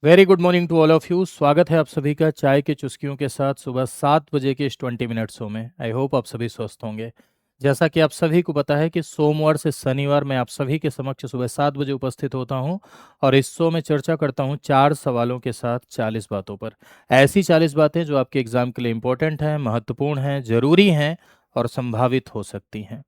Very good morning to all of you. स्वागत है आप सभी का चाय के चुस्कियों के साथ सुबह 7 बजे के इस 20 मिनट शो में। आई होप आप सभी स्वस्थ होंगे। जैसा कि आप सभी को पता है कि सोमवार से शनिवार मैं आप सभी के समक्ष सुबह 7 बजे उपस्थित होता हूं और इस शो में चर्चा करता हूं 4 सवालों के साथ 40 बातों पर। ऐसी 40 बातें जो आपके एग्जाम के लिए इंपॉर्टेंट हैं, महत्वपूर्ण हैं, जरूरी हैं और संभावित हो सकती हैं।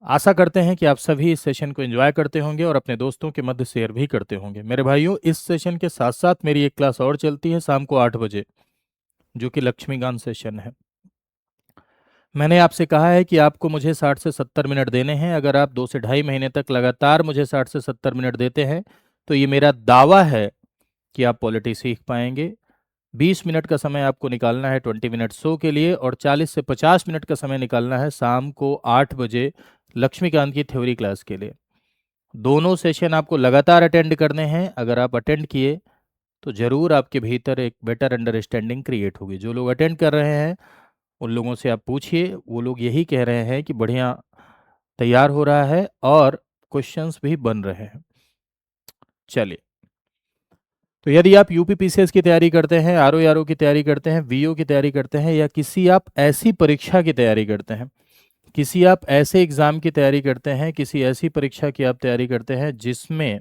आशा करते हैं कि आप सभी इस सेशन को एंजॉय करते होंगे और अपने दोस्तों के मध्य शेयर भी करते होंगे। मेरे भाइयों, इस सेशन के साथ साथ मेरी एक क्लास और चलती है शाम को 8 बजे, जो कि लक्ष्मीकांत सेशन है। मैंने आपसे कहा है कि आपको मुझे 60 से 70 मिनट देने हैं। अगर आप 2 से ढाई महीने तक लगातार मुझे 60 से 70 मिनट देते हैं तो ये मेरा दावा है कि आप पॉलिटी सीख पाएंगे। 20 मिनट का समय आपको निकालना है 20 मिनट शो के लिए और 40 से 50 मिनट का समय निकालना है शाम को 8 बजे लक्ष्मीकांत की थ्योरी क्लास के लिए। दोनों सेशन आपको लगातार अटेंड करने हैं। अगर आप अटेंड किए तो ज़रूर आपके भीतर एक बेटर अंडरस्टैंडिंग क्रिएट होगी। जो लोग अटेंड कर रहे हैं उन लोगों से आप पूछिए, वो लोग यही कह रहे हैं कि बढ़िया तैयार हो रहा है और क्वेश्चंस भी बन रहे हैं। चलिए, तो यदि आप यूपीपीसीएस की तैयारी करते हैं, आरओ की तैयारी करते हैं, वीओ की तैयारी करते हैं या किसी आप ऐसी परीक्षा की तैयारी करते हैं, किसी आप ऐसे एग्जाम की तैयारी करते हैं, किसी ऐसी परीक्षा की आप तैयारी करते हैं जिसमें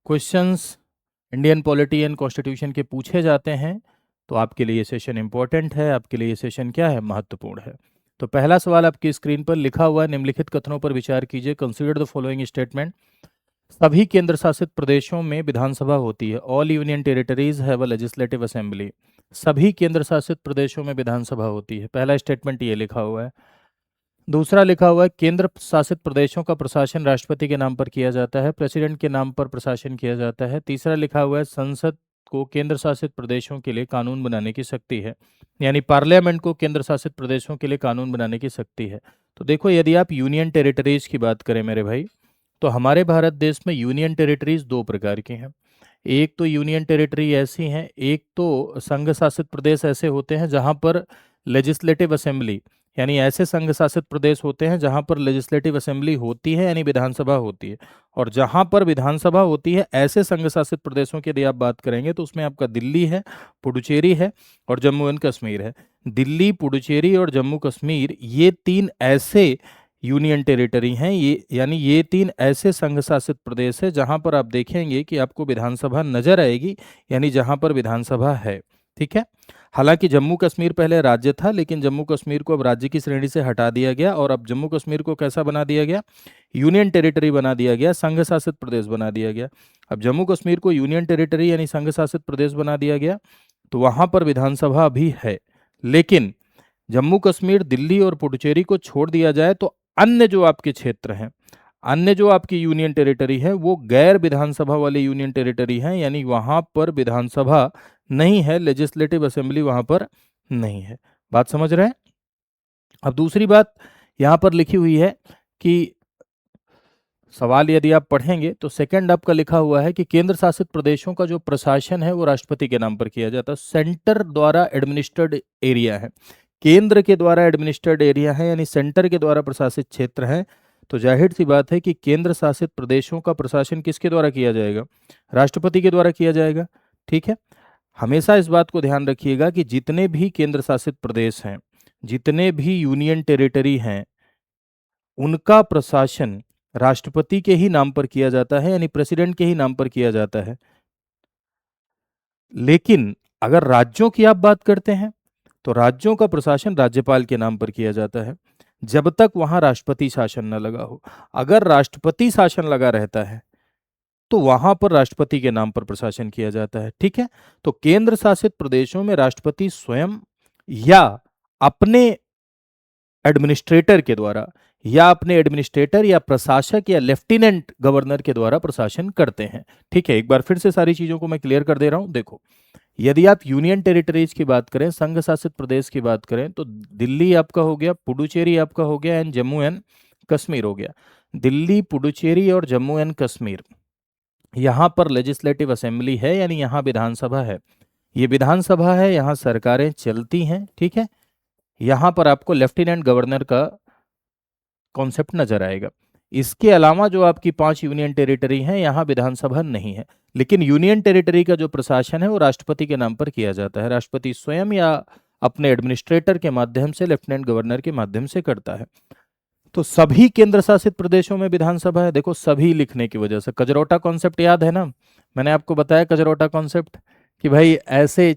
questions Indian polity and constitution के पूछे जाते हैं, तो आपके लिए ये सेशन इंपॉर्टेंट है। आपके लिए ये सेशन क्या है? महत्वपूर्ण है। तो पहला सवाल आपकी स्क्रीन पर लिखा हुआ है, निम्नलिखित कथनों पर विचार कीजिए। Consider the following statement. सभी केंद्र शासित प्रदेशों में विधानसभा होती है। All union territories have a legislative assembly. सभी केंद्र शासित प्रदेशों में विधानसभा होती है। पहला स्टेटमेंट ये लिखा हुआ है। दूसरा लिखा हुआ है, केंद्र शासित प्रदेशों का प्रशासन राष्ट्रपति के नाम पर किया जाता है, प्रेसिडेंट के नाम पर प्रशासन किया जाता है। तीसरा लिखा हुआ है, संसद को केंद्र शासित प्रदेशों के लिए कानून बनाने की शक्ति है, यानी पार्लियामेंट को केंद्र शासित प्रदेशों के लिए कानून बनाने की शक्ति है। तो देखो, यदि आप यूनियन टेरिटरीज की बात करें मेरे भाई, तो हमारे भारत देश में यूनियन टेरिटरीज दो प्रकार की हैं। एक तो यूनियन टेरिटरी ऐसी हैं, एक तो संघ शासित प्रदेश ऐसे होते हैं जहां पर लेजिस्लेटिव असेंबली, यानी ऐसे संघ शासित प्रदेश होते हैं जहां पर लेजिस्लेटिव असेंबली होती है, यानी विधानसभा होती है। और जहां पर विधानसभा होती है, ऐसे संघ शासित प्रदेशों की यदि आप बात करेंगे तो उसमें आपका दिल्ली है, पुडुचेरी है और जम्मू एंड कश्मीर है। दिल्ली, पुडुचेरी और जम्मू कश्मीर, ये तीन ऐसे यूनियन टेरिटरी हैं, ये यानी ये तीन ऐसे संघ शासित प्रदेश है जहां पर आप देखेंगे कि आपको विधानसभा नजर आएगी, यानी जहां पर विधानसभा है। ठीक है। हालांकि जम्मू कश्मीर पहले राज्य था, लेकिन जम्मू कश्मीर को अब राज्य की श्रेणी से हटा दिया गया और अब जम्मू कश्मीर को कैसा बना दिया गया? यूनियन टेरिटरी बना दिया गया, संघ शासित प्रदेश बना दिया गया। अब जम्मू कश्मीर को यूनियन टेरिटरी यानी संघ शासित प्रदेश बना दिया गया, तो वहां पर विधानसभा भी है। लेकिन जम्मू कश्मीर, दिल्ली और पुडुचेरी को छोड़ दिया जाए तो अन्य जो आपके क्षेत्र हैं, अन्य जो आपकी यूनियन टेरिटरी है, वो गैर विधानसभा वाले यूनियन टेरिटरी हैं, यानी वहां पर विधानसभा नहीं है, लेजिस्लेटिव असेंबली वहां पर नहीं है। बात समझ रहे हैं? अब दूसरी बात यहां पर लिखी हुई है कि सवाल यदि आप पढ़ेंगे तो सेकंड आपका लिखा हुआ है कि केंद्र शासित प्रदेशों का जो प्रशासन है वो राष्ट्रपति के नाम पर किया जाता है। सेंटर द्वारा एडमिनिस्ट्रेड एरिया है, केंद्र के द्वारा एडमिनिस्ट्रेड एरिया है, यानी सेंटर के द्वारा प्रशासित क्षेत्र है। तो जाहिर सी बात है कि केंद्र शासित प्रदेशों का प्रशासन किसके द्वारा किया जाएगा? राष्ट्रपति के द्वारा किया जाएगा। ठीक है। हमेशा इस बात को ध्यान रखिएगा कि जितने भी केंद्र शासित प्रदेश हैं, जितने भी यूनियन टेरिटरी हैं, उनका प्रशासन राष्ट्रपति के ही नाम पर किया जाता है, यानी प्रेसिडेंट के ही नाम पर किया जाता है। लेकिन अगर राज्यों की आप बात करते हैं तो राज्यों का प्रशासन राज्यपाल के नाम पर किया जाता है, जब तक वहां राष्ट्रपति शासन न लगा हो। अगर राष्ट्रपति शासन लगा रहता है तो वहां पर राष्ट्रपति के नाम पर प्रशासन किया जाता है। ठीक है। तो केंद्र शासित प्रदेशों में राष्ट्रपति स्वयं या अपने एडमिनिस्ट्रेटर के द्वारा या अपने एडमिनिस्ट्रेटर या प्रशासक या लेफ्टिनेंट गवर्नर के द्वारा प्रशासन करते हैं। ठीक है। एक बार फिर से सारी चीजों को मैं क्लियर कर दे रहा हूं। देखो, यदि आप यूनियन टेरिटरीज की बात करें, संघ शासित प्रदेश की बात करें, तो दिल्ली आपका हो गया, पुडुचेरी आपका हो गया एंड जम्मू एंड कश्मीर हो गया। दिल्ली, पुडुचेरी और जम्मू एंड कश्मीर, यहाँ पर लेजिस्लेटिव असेंबली है, यानी यहाँ विधानसभा है। ये विधानसभा है, यहाँ सरकारें चलती हैं। ठीक है। यहाँ पर आपको लेफ्टिनेंट गवर्नर का कॉन्सेप्ट नजर आएगा। इसके अलावा जो आपकी 5 यूनियन टेरिटरी हैं, यहाँ विधानसभा नहीं है। लेकिन यूनियन टेरिटरी का जो प्रशासन है वो राष्ट्रपति के नाम पर किया जाता है। राष्ट्रपति स्वयं या अपने एडमिनिस्ट्रेटर के माध्यम से, लेफ्टिनेंट गवर्नर के माध्यम से करता है। तो सभी केंद्र शासित प्रदेशों में विधानसभा है। देखो सभी लिखने की वजह से, कजरौटा कॉन्सेप्ट याद है ना, मैंने आपको बताया कजरौटा कॉन्सेप्ट कि भाई ऐसे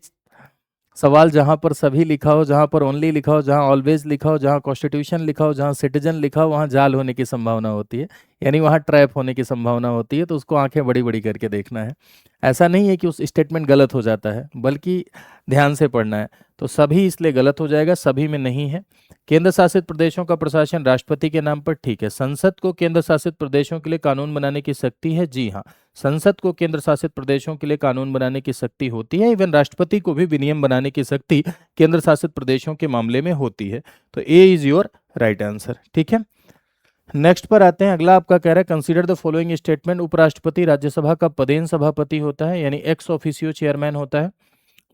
सवाल जहां पर सभी लिखा हो, जहां पर ओनली लिखा हो, जहां ऑलवेज लिखा हो, जहां कॉन्स्टिट्यूशन लिखा हो, जहां सिटीजन लिखा हो, वहां जाल होने की संभावना होती है, यानी वहां ट्रैप होने की संभावना होती है। तो उसको आंखें बड़ी बड़ी करके देखना है। ऐसा नहीं है कि उस स्टेटमेंट गलत हो जाता है, बल्कि ध्यान से पढ़ना है। तो सभी इसलिए गलत हो जाएगा, सभी में नहीं है। केंद्र शासित प्रदेशों का प्रशासन राष्ट्रपति के नाम पर, ठीक है। संसद को केंद्र शासित प्रदेशों के लिए कानून बनाने की शक्ति है, जी हाँ, संसद को केंद्र शासित प्रदेशों के लिए कानून बनाने की शक्ति होती है। इवन राष्ट्रपति को भी विनियम बनाने की शक्ति केंद्र शासित प्रदेशों के मामले में होती है। तो ए इज योर राइट आंसर, ठीक है। नेक्स्ट पर आते हैं। अगला आपका कह रहा है कंसीडर द फॉलोइंग स्टेटमेंट। उपराष्ट्रपति राज्यसभा का पदेन सभापति होता है, यानी एक्स ऑफिशियो चेयरमैन होता है।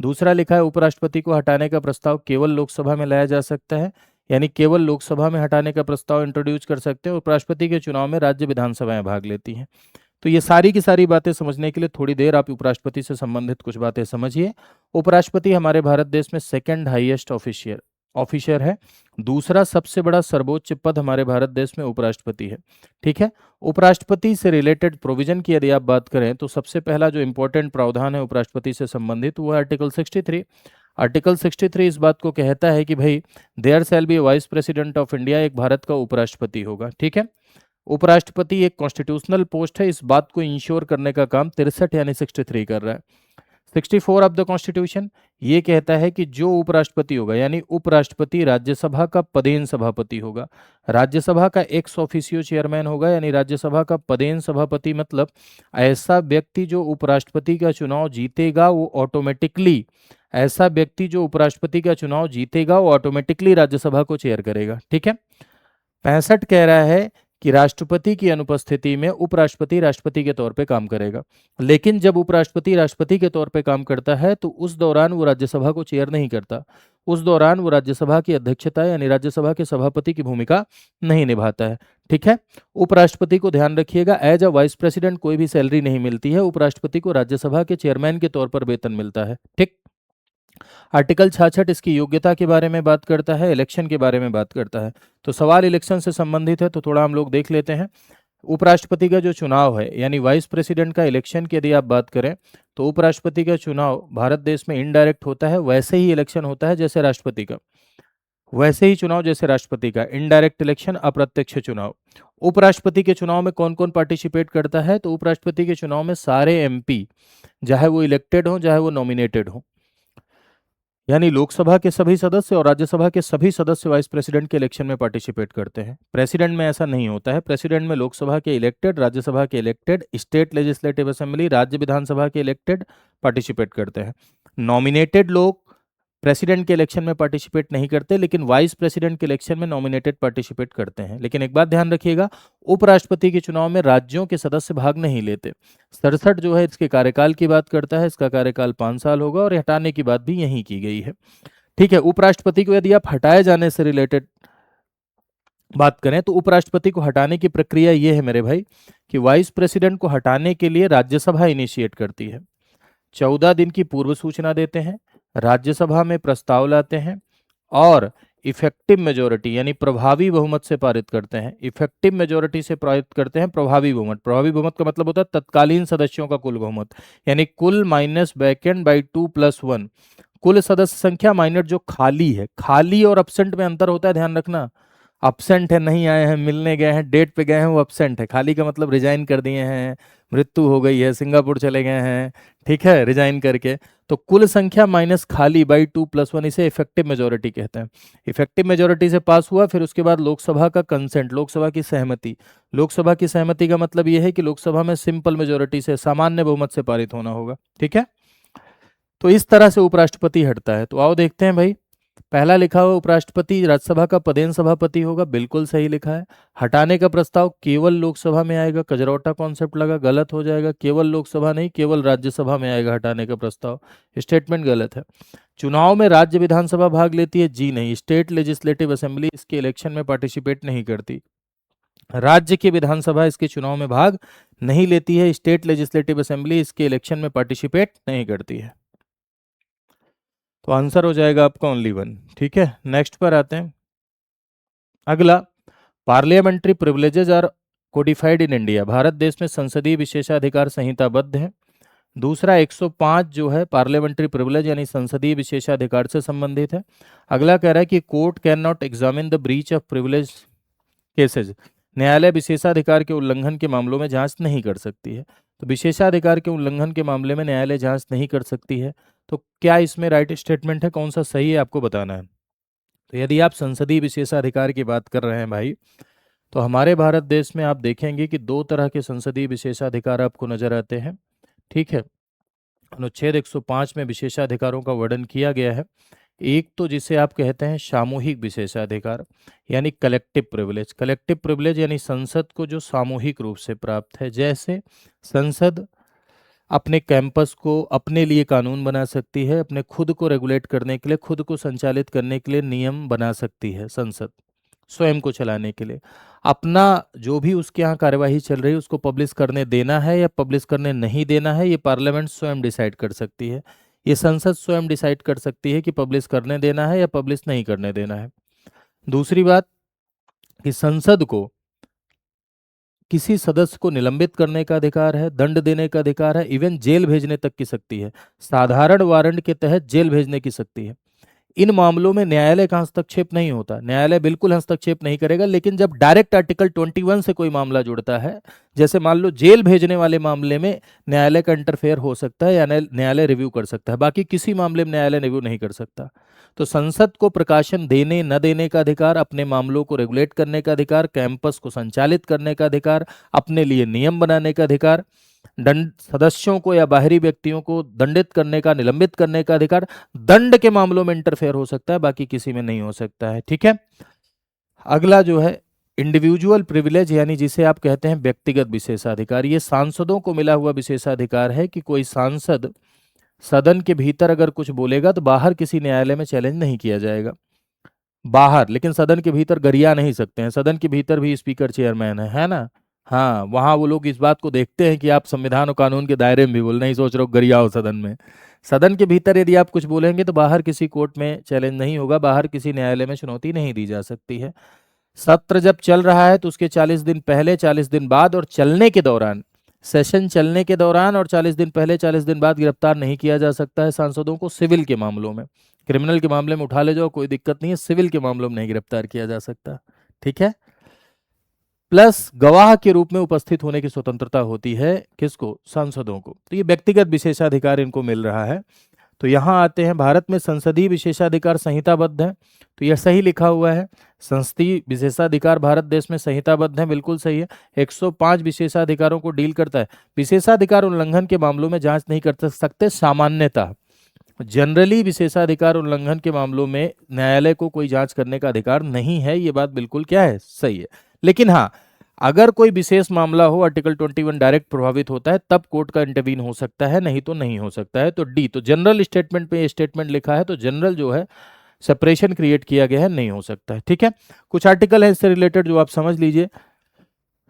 दूसरा लिखा है उपराष्ट्रपति को हटाने का प्रस्ताव केवल लोकसभा में लाया जा सकता है, यानी केवल लोकसभा में हटाने का प्रस्ताव इंट्रोड्यूस कर सकते हैं। उपराष्ट्रपति के चुनाव में राज्य विधानसभाएं भाग लेती हैं। तो ये सारी की सारी बातें समझने के लिए थोड़ी देर आप उपराष्ट्रपति से संबंधित कुछ बातें समझिए। उपराष्ट्रपति हमारे भारत देश में सेकंड हाईएस्ट ऑफिशियर है। दूसरा सबसे बड़ा सर्वोच्च पद हमारे भारत देश में उपराष्ट्रपति है, ठीक है। उपराष्ट्रपति से रिलेटेड प्रोविजन की यदि आप बात करें तो सबसे पहला जो इंपॉर्टेंट प्रावधान है उपराष्ट्रपति से संबंधित वो है आर्टिकल 63। आर्टिकल 63 इस बात को कहता है कि भाई there shall be vice president of India, एक भारत का उपराष्ट्रपति होगा, ठीक है। उपराष्ट्रपति एक कॉन्स्टिट्यूशनल पोस्ट है, इस बात को इंश्योर करने का काम 63 यानी 63 कर रहा है। 64 ऑफ द कॉन्स्टिट्यूशन ये कहता है कि जो उपराष्ट्रपति होगा, यानी उपराष्ट्रपति राज्यसभा का पदेन सभापति होगा। राज्यसभा का एक्स ऑफिशियो चेयरमैन होगा, यानी राज्यसभा का पदेन सभापति मतलब ऐसा व्यक्ति जो उपराष्ट्रपति का चुनाव जीतेगा वो ऑटोमेटिकली, ऐसा व्यक्ति जो उपराष्ट्रपति का चुनाव जीतेगा वो ऑटोमेटिकली राज्यसभा को चेयर करेगा, ठीक है। 65 कह रहा है कि राष्ट्रपति की अनुपस्थिति में उपराष्ट्रपति राष्ट्रपति के तौर पे काम करेगा। लेकिन जब उपराष्ट्रपति राष्ट्रपति के तौर पे काम करता है तो उस दौरान वो राज्यसभा को चेयर नहीं करता, उस दौरान वो राज्यसभा की अध्यक्षता यानी राज्यसभा के सभापति की भूमिका नहीं निभाता है, ठीक है। उपराष्ट्रपति को ध्यान रखिएगा, एज अ वाइस प्रेसिडेंट कोई भी सैलरी नहीं मिलती है, उपराष्ट्रपति को राज्यसभा के चेयरमैन के तौर पर वेतन मिलता है, ठीक। आर्टिकल 66 इसकी योग्यता के बारे में बात करता है, इलेक्शन के बारे में बात करता है। तो सवाल इलेक्शन से संबंधित है, तो थोड़ा हम लोग देख लेते हैं। उपराष्ट्रपति का जो चुनाव है यानी वाइस प्रेसिडेंट का इलेक्शन की यदि आप बात करें तो उपराष्ट्रपति का चुनाव भारत देश में इनडायरेक्ट होता है, वैसे ही इलेक्शन होता है जैसे राष्ट्रपति का, वैसे ही चुनाव जैसे राष्ट्रपति का, इनडायरेक्ट इलेक्शन, अप्रत्यक्ष चुनाव। उपराष्ट्रपति के चुनाव में कौन कौन पार्टिसिपेट करता है, तो उपराष्ट्रपति के चुनाव में सारे एमपी, चाहे वो इलेक्टेड हो चाहे वो नॉमिनेटेड हो, यानी लोकसभा के सभी सदस्य और राज्यसभा के सभी सदस्य वाइस प्रेसिडेंट के इलेक्शन में पार्टिसिपेट करते हैं। प्रेसिडेंट में ऐसा नहीं होता है। प्रेसिडेंट में लोकसभा के इलेक्टेड, राज्यसभा के इलेक्टेड, स्टेट लेजिस्लेटिव असेंबली, राज्य विधानसभा के इलेक्टेड पार्टिसिपेट करते हैं। नॉमिनेटेड लोग प्रेसिडेंट के इलेक्शन में पार्टिसिपेट नहीं करते, लेकिन वाइस प्रेसिडेंट के इलेक्शन में नॉमिनेटेड पार्टिसिपेट करते हैं। लेकिन एक बात ध्यान रखिएगा, उपराष्ट्रपति के चुनाव में राज्यों के सदस्य भाग नहीं लेते। 67 जो है इसके कार्यकाल की बात करता है, इसका कार्यकाल 5 साल होगा और हटाने की बात भी यहीं की गई है, ठीक है। उपराष्ट्रपति को यदि आप हटाए जाने से रिलेटेड बात करें तो उपराष्ट्रपति को हटाने की प्रक्रिया ये है मेरे भाई कि वाइस प्रेसिडेंट को हटाने के लिए राज्यसभा इनिशिएट करती है, 14 दिन की पूर्व सूचना देते हैं, राज्यसभा में प्रस्ताव लाते हैं और इफेक्टिव मेजोरिटी यानी प्रभावी बहुमत से पारित करते हैं। इफेक्टिव मेजोरिटी से पारित करते हैं प्रभावी बहुमत। प्रभावी बहुमत का मतलब होता है तत्कालीन सदस्यों का कुल बहुमत, यानी कुल माइनस वैकेंट बाई 2+1, कुल सदस्य संख्या माइनस जो खाली है। खाली और अब्सेंट में अंतर होता है, ध्यान रखना। अब्सेंट है, नहीं आए हैं, मिलने गए हैं, डेट पे गए हैं, वो अब्सेंट है। खाली का मतलब रिजाइन कर दिए हैं, मृत्यु हो गई है, सिंगापुर चले गए हैं, ठीक है, रिजाइन करके। तो कुल संख्या माइनस खाली बाई 2+1, इसे इफेक्टिव मेजोरिटी कहते हैं। इफेक्टिव मेजोरिटी से पास हुआ, फिर उसके बाद लोकसभा का कंसेंट, लोकसभा की सहमति। लोकसभा की सहमति का मतलब यह है कि लोकसभा में सिंपल मेजोरिटी से, सामान्य बहुमत से पारित होना होगा, ठीक है। तो इस तरह से उपराष्ट्रपति हटता है। तो आओ देखते हैं भाई, पहला लिखा हुआ उपराष्ट्रपति राज्यसभा का पदेन सभापति होगा, बिल्कुल सही लिखा है। हटाने का प्रस्ताव केवल लोकसभा में आएगा, कजरौटा कॉन्सेप्ट लगा, गलत हो जाएगा। केवल लोकसभा नहीं, केवल राज्यसभा में आएगा हटाने का प्रस्ताव, स्टेटमेंट गलत है। चुनाव में राज्य विधानसभा भाग लेती है, जी नहीं। स्टेट लेजिस्लेटिव असेंबली इसके इलेक्शन में पार्टिसिपेट नहीं करती। राज्य की विधानसभा इसके चुनाव में भाग नहीं लेती है, स्टेट लेजिस्लेटिव असेंबली इसके इलेक्शन में पार्टिसिपेट नहीं करती है। तो आंसर हो जाएगा आपका ओनली वन। ठीक है, नेक्स्ट पर आते हैं। अगला, parliamentary privileges are codified in India. Bharat देश में संसदीय विशेषाधिकार संहिताबद्ध है। दूसरा 105 जो है पार्लियामेंट्री प्रिविलेज यानी संसदीय विशेषाधिकार से संबंधित है। अगला कह रहा है कि court can not examine the breach of privilege cases. न्यायालय विशेषाधिकार के उल्लंघन के मामलों में जांच नहीं कर सकती है। तो विशेषाधिकार के उल्लंघन के मामले में न्यायालय जांच नहीं कर सकती है। तो क्या इसमें राइट स्टेटमेंट है, कौन सा सही है, आपको बताना है। तो यदि आप संसदीय विशेषाधिकार की बात कर रहे हैं भाई, तो हमारे भारत देश में आप देखेंगे कि दो तरह के संसदीय विशेषाधिकार आपको नजर आते हैं। ठीक है, अनुच्छेद 105 में विशेषाधिकारों का वर्णन किया गया है। एक तो जिसे आप कहते हैं सामूहिक विशेषाधिकार यानी कलेक्टिव प्रिविलेज। कलेक्टिव प्रिविलेज यानी संसद को जो सामूहिक रूप से प्राप्त है। जैसे संसद अपने कैंपस को अपने लिए कानून बना सकती है, अपने खुद को रेगुलेट करने के लिए, खुद को संचालित करने के लिए नियम बना सकती है संसद, स्वयं को चलाने के लिए। अपना जो भी उसके यहाँ कार्यवाही चल रही है उसको पब्लिश करने देना है या पब्लिश करने नहीं देना है, ये पार्लियामेंट स्वयं डिसाइड कर सकती है। ये संसद स्वयं डिसाइड कर सकती है कि पब्लिश करने देना है या पब्लिश नहीं करने देना है। दूसरी बात कि संसद को किसी सदस्य को निलंबित करने का अधिकार है, दंड देने का अधिकार है, इवन जेल भेजने तक की शक्ति है। साधारण वारंट के तहत जेल भेजने की शक्ति है। इन मामलों में न्यायालय का हस्तक्षेप नहीं होता, न्यायालय बिल्कुल हस्तक्षेप नहीं करेगा। लेकिन जब डायरेक्ट आर्टिकल 21 से कोई मामला जुड़ता है, जैसे मान लो जेल भेजने वाले मामले में न्यायालय का इंटरफेयर हो सकता है या न्यायालय रिव्यू कर सकता है, बाकी किसी मामले में न्यायालय रिव्यू नहीं कर सकता। तो संसद को प्रकाशन देने न देने का अधिकार, अपने मामलों को रेगुलेट करने का अधिकार, कैंपस को संचालित करने का अधिकार, अपने लिए नियम बनाने का अधिकार, दंड सदस्यों को या बाहरी व्यक्तियों को दंडित करने का, निलंबित करने का अधिकार, दंड के मामलों में इंटरफेयर हो सकता है, बाकी किसी में नहीं हो सकता है। ठीक है, अगला जो है इंडिविजुअल प्रिविलेज यानी जिसे आप कहते हैं व्यक्तिगत विशेषाधिकार। ये सांसदों को मिला हुआ विशेषाधिकार है कि कोई सांसद सदन के भीतर अगर कुछ बोलेगा तो बाहर किसी न्यायालय में चैलेंज नहीं किया जाएगा, बाहर, लेकिन सदन के भीतर गरिया नहीं सकते हैं। सदन के भीतर भी स्पीकर चेयरमैन है ना। हाँ, वहाँ वो लोग इस बात को देखते हैं कि आप संविधान और कानून के दायरे में भी बोल, नहीं सोच रहे हो गरिया हो सदन में। सदन के भीतर यदि आप कुछ बोलेंगे तो बाहर किसी कोर्ट में चैलेंज नहीं होगा, बाहर किसी न्यायालय में चुनौती नहीं दी जा सकती है। सत्र जब चल रहा है तो उसके 40 दिन पहले, 40 दिन बाद और चलने के दौरान, सेशन चलने के दौरान और 40 दिन पहले 40 दिन बाद गिरफ्तार नहीं किया जा सकता है सांसदों को। सिविल के मामलों में, क्रिमिनल के मामले में उठा ले जाओ कोई दिक्कत नहीं है, सिविल के मामलों में नहीं गिरफ्तार किया जा सकता। ठीक है, प्लस गवाह के रूप में उपस्थित होने की स्वतंत्रता होती है किसको, सांसदों को। तो ये व्यक्तिगत विशेषाधिकार इनको मिल रहा है। तो यहां आते हैं, भारत में संसदीय विशेषाधिकार संहिताबद्ध है, तो यह सही लिखा हुआ है। संसदीय विशेषाधिकार भारत देश में संहिताबद्ध है, बिल्कुल सही है। 105 विशेषाधिकारों को डील करता है। विशेषाधिकार उल्लंघन के मामलों में जांच नहीं कर सकते सामान्यतः, जनरली विशेषाधिकार उल्लंघन के मामलों में न्यायालय को कोई जांच करने का अधिकार नहीं है। ये बात बिल्कुल क्या है, सही है। लेकिन हाँ, अगर कोई विशेष मामला हो, आर्टिकल 21 डायरेक्ट प्रभावित होता है, तब कोर्ट का इंटरवीन हो सकता है, नहीं तो नहीं हो सकता है। तो डी, तो जनरल स्टेटमेंट में ये स्टेटमेंट लिखा है, तो जनरल जो है सेपरेशन क्रिएट किया गया है, नहीं हो सकता है। ठीक है, कुछ आर्टिकल है इससे रिलेटेड जो आप समझ लीजिए,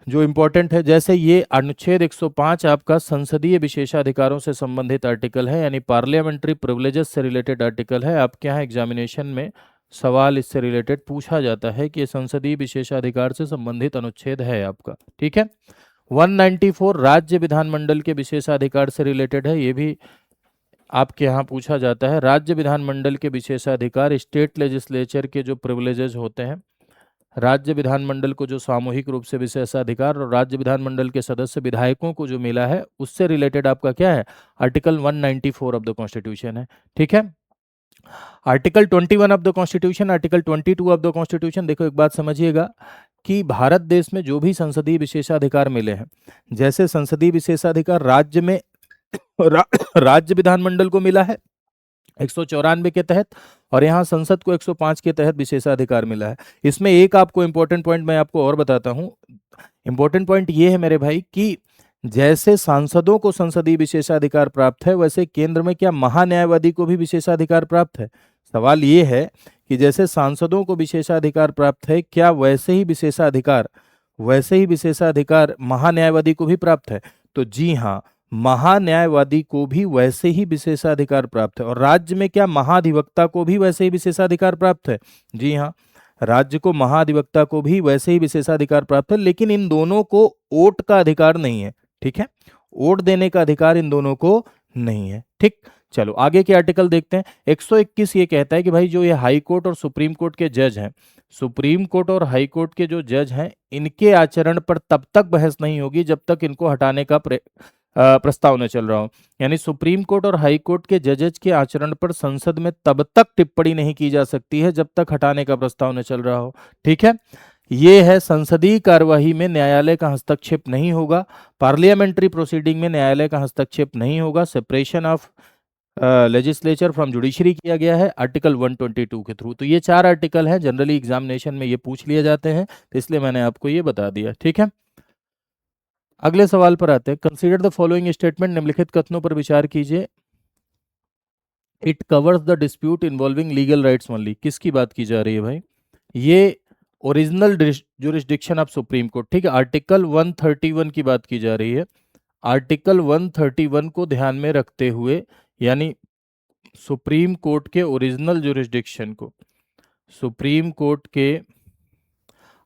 जो इंपॉर्टेंट है। जैसे ये अनुच्छेद 105 आपका संसदीय विशेषाधिकारों से संबंधित आर्टिकल है, यानी पार्लियामेंट्री प्रिविलेजेस से रिलेटेड आर्टिकल है। आपके यहाँ एग्जामिनेशन में सवाल इससे रिलेटेड पूछा जाता है कि संसदीय विशेषाधिकार से संबंधित अनुच्छेद है आपका। ठीक है, 194 राज्य विधानमंडल के विशेषाधिकार से रिलेटेड है, ये भी आपके यहाँ पूछा जाता है। राज्य विधानमंडल के विशेषाधिकार, स्टेट लेजिस्लेचर के जो प्रिविलेजेस होते हैं, राज्य विधानमंडल को जो सामूहिक रूप से विशेषाधिकार और राज्य विधानमंडल के सदस्य विधायकों को जो मिला है, उससे रिलेटेड आपका क्या है, आर्टिकल 194 ऑफ द कॉन्स्टिट्यूशन है। ठीक है, article 21 of the constitution, article 22 of the constitution. देखो एक बात समझिएगा कि भारत देश में जो भी संसदीय विशेषाधिकार मिले हैं, जैसे संसदीय विशेषाधिकार राज्य में राज्य विधानमंडल को मिला है 194 के तहत, और यहाँ संसद को 105 के तहत विशेषाधिकार मिला है। इसमें एक आपको इंपॉर्टेंट पॉइंट मैं आपको और बताता हूँ। इंपॉर्टेंट पॉइंट ये है मेरे भाई कि जैसे सांसदों को संसदीय विशेषाधिकार प्राप्त है, वैसे केंद्र में क्या महान्यायवादी को भी विशेषाधिकार प्राप्त है। सवाल ये है कि जैसे सांसदों को विशेषाधिकार प्राप्त है, क्या वैसे ही विशेषाधिकार वैसे ही विशेषाधिकार महान्यायवादी को भी प्राप्त है। तो जी हाँ, महान्यायवादी को भी वैसे ही विशेषाधिकार प्राप्त है। और राज्य में क्या महाधिवक्ता को भी वैसे ही विशेषाधिकार प्राप्त है? जी हाँ, राज्य को महाधिवक्ता को भी वैसे ही विशेषाधिकार प्राप्त है, लेकिन इन दोनों को वोट का अधिकार नहीं है। ठीक है, वोट देने का अधिकार इन दोनों को नहीं है। ठीक, चलो आगे के आर्टिकल देखते हैं। 121 ये कहता है कि भाई जो ये हाई कोर्ट और सुप्रीम कोर्ट के जज हैं, सुप्रीम कोर्ट और हाई कोर्ट के जो जज हैं, इनके आचरण पर तब तक बहस नहीं होगी जब तक इनको हटाने का प्रस्ताव न चल रहा हो। यानी सुप्रीम कोर्ट और हाई कोर्ट के जजेज के आचरण पर संसद में तब तक टिप्पणी नहीं की जा सकती है जब तक हटाने का प्रस्ताव न चल रहा हो। ठीक है, ये है संसदीय कार्यवाही में न्यायालय का हस्तक्षेप नहीं होगा, पार्लियामेंट्री प्रोसीडिंग में न्यायालय का हस्तक्षेप नहीं होगा, separation of legislature from judiciary किया गया है आर्टिकल 122 के थ्रू। तो ये 4 आर्टिकल हैं, जनरली एग्जामिनेशन में ये पूछ लिए जाते हैं, तो इसलिए मैंने आपको ये बता दिया। ठीक है, अगले सवाल पर आते हैं। कंसीडर द फॉलोइंग स्टेटमेंट, निम्नलिखित कथनों पर विचार कीजिए। It covers the dispute involving legal rights only. किसकी बात की जा रही है भाई? ये original jurisdiction of supreme court. ठीक है, आर्टिकल 131 की बात की जा रही है। आर्टिकल 131 को ध्यान में रखते हुए, यानी सुप्रीम कोर्ट के ओरिजिनल जुरिस्डिक्शन को, सुप्रीम कोर्ट के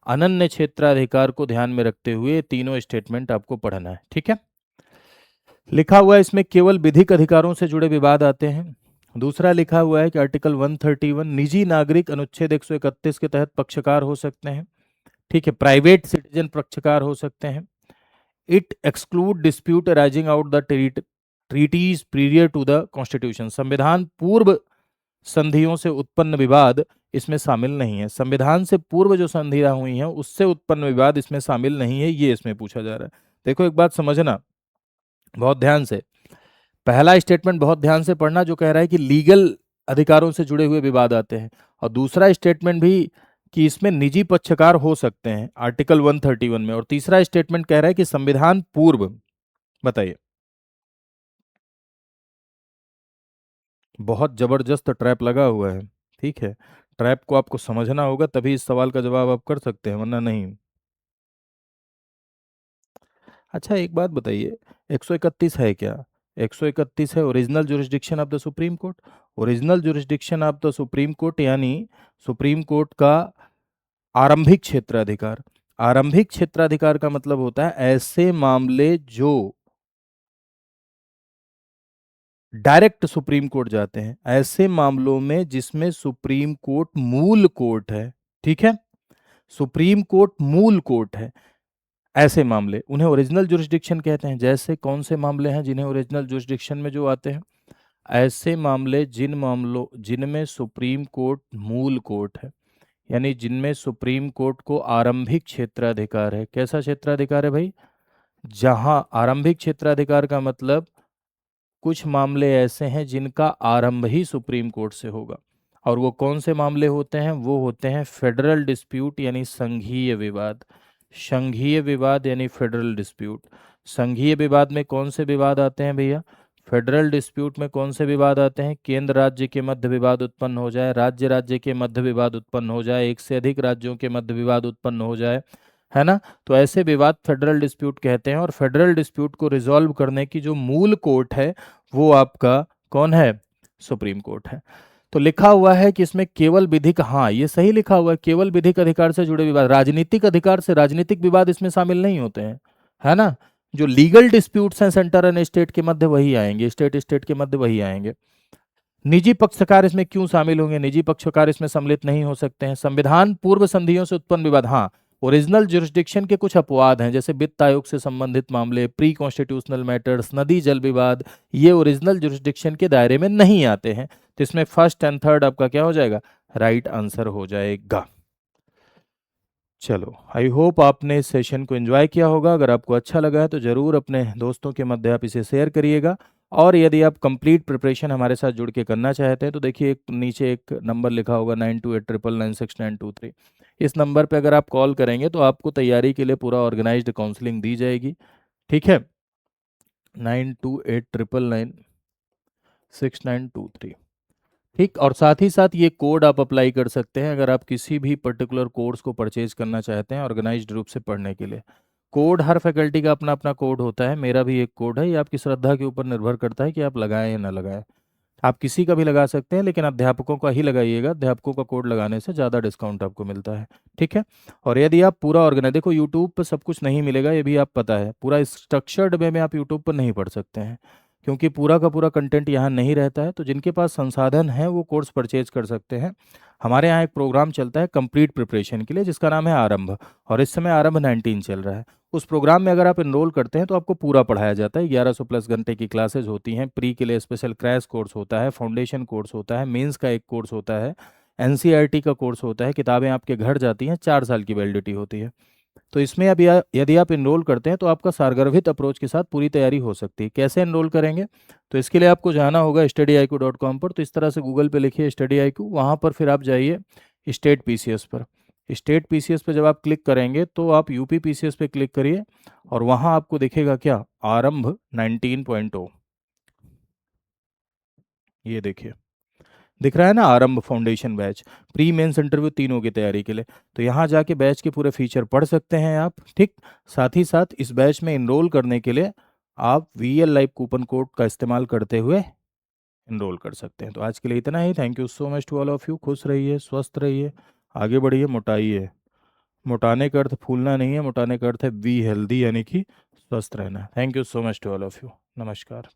अनन्य क्षेत्राधिकार को ध्यान में रखते हुए तीनों स्टेटमेंट आपको पढ़ना है। ठीक है, लिखा हुआ है इसमें केवल विधिक अधिकारों से जुड़े विवाद आते हैं। दूसरा लिखा हुआ है कि आर्टिकल 131 निजी नागरिक अनुच्छेद 131 के तहत पक्षकार हो सकते हैं। ठीक है, प्राइवेट सिटीजन पक्षकार हो सकते हैं। It exclude dispute arising out the treaties prior to the constitution. संविधान पूर्व संधियों से उत्पन्न विवाद इसमें शामिल नहीं है। संविधान से पूर्व जो संधियां हुई हैं उससे उत्पन्न विवाद इसमें शामिल नहीं है, ये इसमें पूछा जा रहा है। देखो एक बात समझना बहुत ध्यान से, पहला स्टेटमेंट बहुत ध्यान से पढ़ना जो कह रहा है कि लीगल अधिकारों से जुड़े हुए विवाद आते हैं, और दूसरा स्टेटमेंट भी कि इसमें निजी पक्षकार हो सकते हैं आर्टिकल 131 में, और तीसरा स्टेटमेंट कह रहा है कि संविधान पूर्व। बताइए, बहुत जबरदस्त ट्रैप लगा हुआ है। ठीक है, ट्रैप को आपको समझना होगा, तभी इस सवाल का जवाब आप कर सकते हैं, वरना नहीं। अच्छा एक बात बताइए, 131 है क्या? 131 है original jurisdiction of the supreme court. Original jurisdiction of the supreme court यानी सुप्रीम कोर्ट का आरंभिक क्षेत्राधिकार। आरंभिक क्षेत्राधिकार का मतलब होता है ऐसे मामले जो डायरेक्ट सुप्रीम कोर्ट जाते हैं, ऐसे मामलों में जिसमें सुप्रीम कोर्ट मूल कोर्ट है। ठीक है, सुप्रीम कोर्ट मूल कोर्ट है, ऐसे मामले उन्हें ओरिजिनल जुरिस्डिक्शन कहते हैं। जैसे कौन से मामले हैं जिन्हें ओरिजिनल जुरिस्डिक्शन में जो आते हैं? ऐसे मामले जिनमें सुप्रीम कोर्ट मूल कोर्ट है, यानी जिनमें सुप्रीम कोर्ट को आरंभिक क्षेत्राधिकार है। कैसा क्षेत्राधिकार है भाई? जहां आरंभिक क्षेत्राधिकार का मतलब कुछ मामले ऐसे हैं जिनका आरंभ ही सुप्रीम कोर्ट से होगा। और वो कौन से मामले होते हैं? वो होते हैं फेडरल डिस्प्यूट यानी संघीय विवाद। संघीय विवाद यानी फेडरल डिस्प्यूट। संघीय विवाद में कौन से विवाद आते हैं भैया? फेडरल डिस्प्यूट में कौन से विवाद आते हैं? केंद्र राज्य के मध्य विवाद उत्पन्न हो जाए, राज्य राज्य के मध्य विवाद उत्पन्न हो जाए, एक से अधिक राज्यों के मध्य विवाद उत्पन्न हो जाए, है ना? तो ऐसे विवाद फेडरल डिस्प्यूट कहते हैं। और फेडरल डिस्प्यूट को रिजॉल्व करने की जो मूल कोर्ट है वो आपका कौन है? सुप्रीम कोर्ट है। तो लिखा हुआ है कि इसमें केवल विधिक, हाँ ये सही लिखा हुआ है, केवल विधिक अधिकार से जुड़े विवाद, राजनीतिक अधिकार से राजनीतिक विवाद इसमें शामिल नहीं होते हैं, है ना? जो लीगल डिस्प्यूट्स हैं सेंटर एंड स्टेट के मध्य वही आएंगे, स्टेट स्टेट के मध्य वही आएंगे। निजी पक्षकार इसमें क्यों शामिल होंगे? निजी पक्षकार इसमें सम्मिलित नहीं हो सकते हैं। संविधान पूर्व संधियों से उत्पन्न विवाद, हाँ ओरिजिनल जुरिस्डिक्शन के कुछ अपवाद हैं, जैसे वित्त आयोग से संबंधित मामले, प्री कॉन्स्टिट्यूशनल मैटर्स, नदी जल विवाद, ये ओरिजिनल जुरिस्डिक्शन के दायरे में नहीं आते हैं। तो इसमें फर्स्ट एंड थर्ड आपका क्या हो जाएगा? राइट आंसर हो जाएगा। चलो आई होप आपने इस सेशन को एंजॉय किया होगा। अगर आपको अच्छा लगा है तो ज़रूर अपने दोस्तों के मध्य आप इसे शेयर करिएगा। और यदि आप कंप्लीट प्रिपरेशन हमारे साथ जुड़ के करना चाहते हैं तो देखिए एक नीचे एक नंबर लिखा होगा 9289996923। इस नंबर पे अगर आप कॉल करेंगे तो आपको तैयारी के लिए पूरा ऑर्गेनाइज्ड काउंसलिंग दी जाएगी। ठीक है, 9289996923। ठीक। और साथ ही साथ ये कोड आप अप्लाई कर सकते हैं अगर आप किसी भी पर्टिकुलर कोर्स को परचेज करना चाहते हैं ऑर्गेनाइज्ड रूप से पढ़ने के लिए। कोड हर फैकल्टी का अपना अपना कोड होता है, मेरा भी एक कोड है, ये आपकी श्रद्धा के ऊपर निर्भर करता है कि आप लगाएं या ना लगाएं। आप किसी का भी लगा सकते हैं लेकिन अध्यापकों का ही लगाइएगा, अध्यापकों का कोड लगाने से ज़्यादा डिस्काउंट आपको मिलता है। ठीक है। और यदि आप पूरा ऑर्गेनाइज, देखो यूट्यूब पर सब कुछ नहीं मिलेगा, ये भी आप पता है, पूरा स्ट्रक्चर्ड वे में आप यूट्यूब पर नहीं पढ़ सकते हैं क्योंकि पूरा का पूरा कंटेंट यहाँ नहीं रहता है। तो जिनके पास संसाधन है वो कोर्स परचेज कर सकते हैं। हमारे यहाँ एक प्रोग्राम चलता है कंप्लीट प्रिपरेशन के लिए जिसका नाम है आरंभ, और इस समय आरंभ 19 चल रहा है। उस प्रोग्राम में अगर आप एनरोल करते हैं तो आपको पूरा पढ़ाया जाता है, 1100 प्लस घंटे की क्लासेज होती हैं, प्री के लिए स्पेशल क्रैश कोर्स होता है, फाउंडेशन कोर्स होता है, मेंस का एक कोर्स होता है, एनसीईआरटी का कोर्स होता है, किताबें आपके घर जाती हैं, 4 साल की वैलिडिटी होती है। तो इसमें अब यदि आप एनरोल करते हैं तो आपका सारगर्भित अप्रोच के साथ पूरी तैयारी हो सकती है। कैसे एनरोल करेंगे? तो इसके लिए आपको जाना होगा studyIQ.com पर। तो इस तरह से गूगल पे लिखिए StudyIQ, वहाँ पर फिर आप जाइए स्टेट पीसीएस पर। स्टेट पीसीएस पे जब आप क्लिक करेंगे तो आप यूपी पीसीएस पे क्लिक करिए और वहाँ आपको दिखेगा क्या, आरंभ 19.0। ये देखिए, दिख रहा है ना, Aarambh foundation batch, pre mains interview तीनों की तैयारी के लिए। तो यहाँ जाके बैच के पूरे फीचर पढ़ सकते हैं आप। ठीक। साथ ही साथ इस बैच में इनरोल करने के लिए आप VL लाइव कूपन कोड का इस्तेमाल करते हुए इनरोल कर सकते हैं। तो आज के लिए इतना ही। Thank you so much to all of you. खुश रहिए, स्वस्थ रहिए, आगे बढ़िए, मोटाइए। मोटाने का अर्थ फूलना नहीं है, मोटाने का अर्थ है बी हेल्दी, यानी कि स्वस्थ रहना। Thank you so much to all of you. नमस्कार।